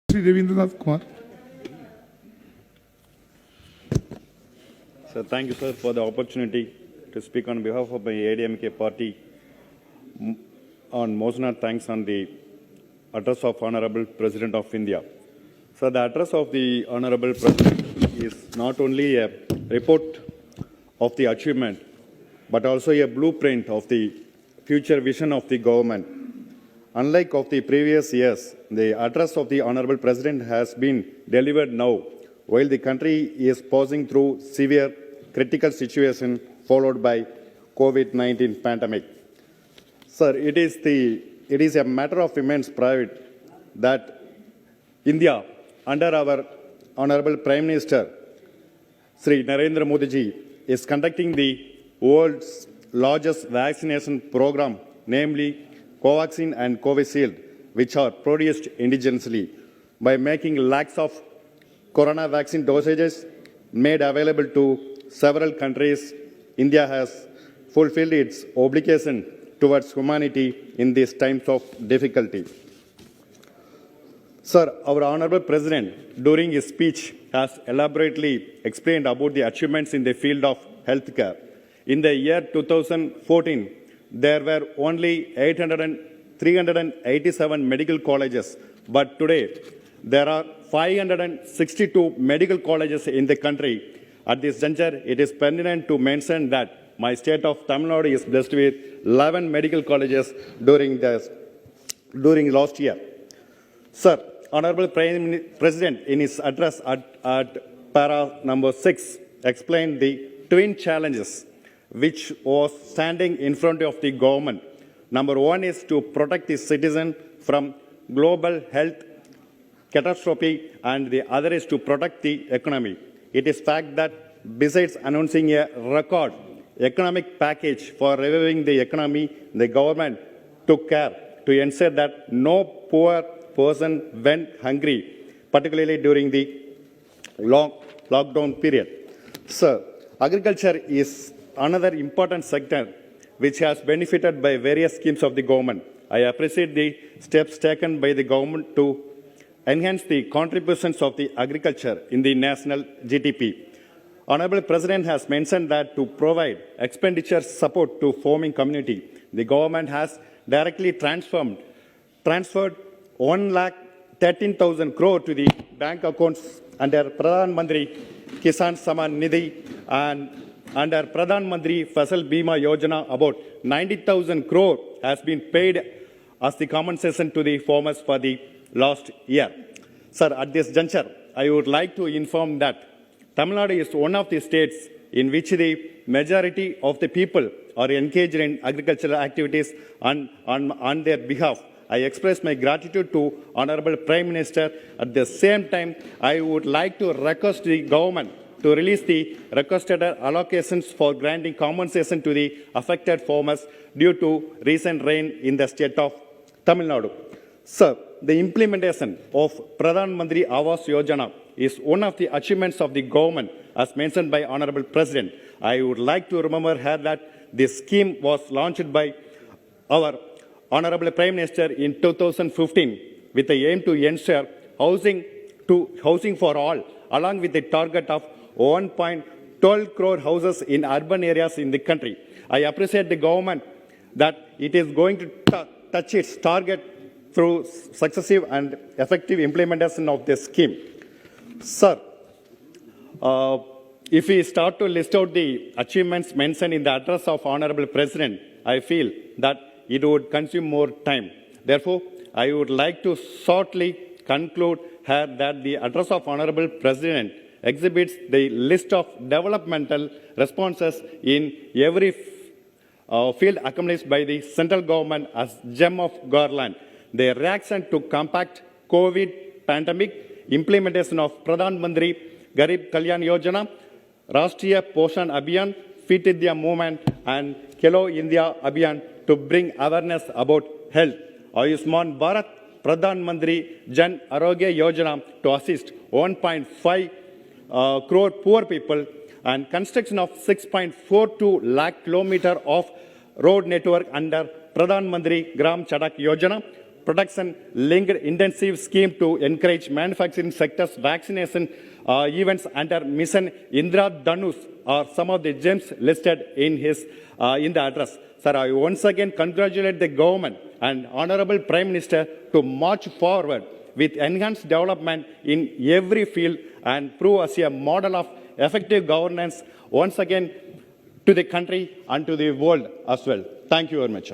Sri Ravindranath Kumar. Sir, thank you, sir, for the opportunity to speak on behalf of the ADMK party. On Mosna, thanks on the address of Honorable President of India. So the address of the Honorable President is not only a report of the achievement, but also a blueprint of the future vision of the government. Unlike of the previous years, the address of the Honorable President has been delivered now, while the country is passing through severe critical situation followed by COVID-19 pandemic. Sir, it is a matter of immense pride that India, under our Honorable Prime Minister, Sri Narendra Modi ji, is conducting the world's largest vaccination program, namely Covaxin and Covishield, which are produced indigenously, by making lakhs of corona vaccine dosages made available to several countries. India has fulfilled its obligation towards humanity in these times of difficulty. Sir, our Honorable President, during his speech, has elaborately explained about the achievements in the field of healthcare. In the year 2014, there were only 387 medical colleges, but today there are 562 medical colleges in the country. At this juncture, it is pertinent to mention that my state of Tamil Nadu is blessed with 11 medical colleges during last year. Sir, Honorable President, in his address at para number 6, explained the twin challenges which was standing in front of the government. Number one is to protect the citizen from global health catastrophe, and the other is to protect the economy. It is fact that besides announcing a record economic package for reviving the economy, the government took care to ensure that no poor person went hungry, particularly during the lockdown period. Sir, agriculture is another important sector which has benefited by various schemes of the government. I appreciate the steps taken by the government to enhance the contributions of the agriculture in the national GDP. Honorable President has mentioned that to provide expenditure support to farming community, the government has directly transferred 1,13,000 crore to the bank accounts under Pradhan Mantri Kisan Samman Nidhi, and under Pradhan Mantri Fasal Bima Yojana, about 90,000 crore has been paid as the compensation to the farmers for the last year. Sir, at this juncture, I would like to inform that Tamil Nadu is one of the states in which the majority of the people are engaged in agricultural activities on their behalf. I express my gratitude to Honorable Prime Minister. At the same time, I would like to request the government to release the requested allocations for granting compensation to the affected farmers due to recent rain in the state of Tamil Nadu. Sir, the implementation of Pradhan Mantri Awas Yojana is one of the achievements of the government, as mentioned by Honorable President. I would like to remember here that this scheme was launched by our Honorable Prime Minister in 2015 with the aim to ensure housing for all, along with the target of 1.12 crore houses in urban areas in the country. I appreciate the government that it is going to touch its target through successive and effective implementation of this scheme. Sir, if we start to list out the achievements mentioned in the address of Honorable President, I feel that it would consume more time. Therefore, I would like to shortly conclude here that the address of Honorable President exhibits the list of developmental responses in every field accomplished by the central government as gem of Garland. The reaction to combat COVID pandemic, implementation of Pradhan Mantri Garib Kalyan Yojana, Rashtriya Poshan Abhiyan, Fit India Movement, and Khelo India Abhiyan to bring awareness about health. Ayushman Bharat, Pradhan Mantri Jan Arogya Yojana to assist 1.5 crore poor people, and construction of 6.42 lakh kilometer of road network under Pradhan Mantri Gram Chadak Yojana, protection linked intensive scheme to encourage manufacturing sectors vaccination events under Mission Indra Dhanush are some of the gems listed in the address. Sir, I once again congratulate the government and Honorable Prime Minister to march forward with enhanced development in every field and prove as a model of effective governance once again to the country and to the world as well. Thank you very much.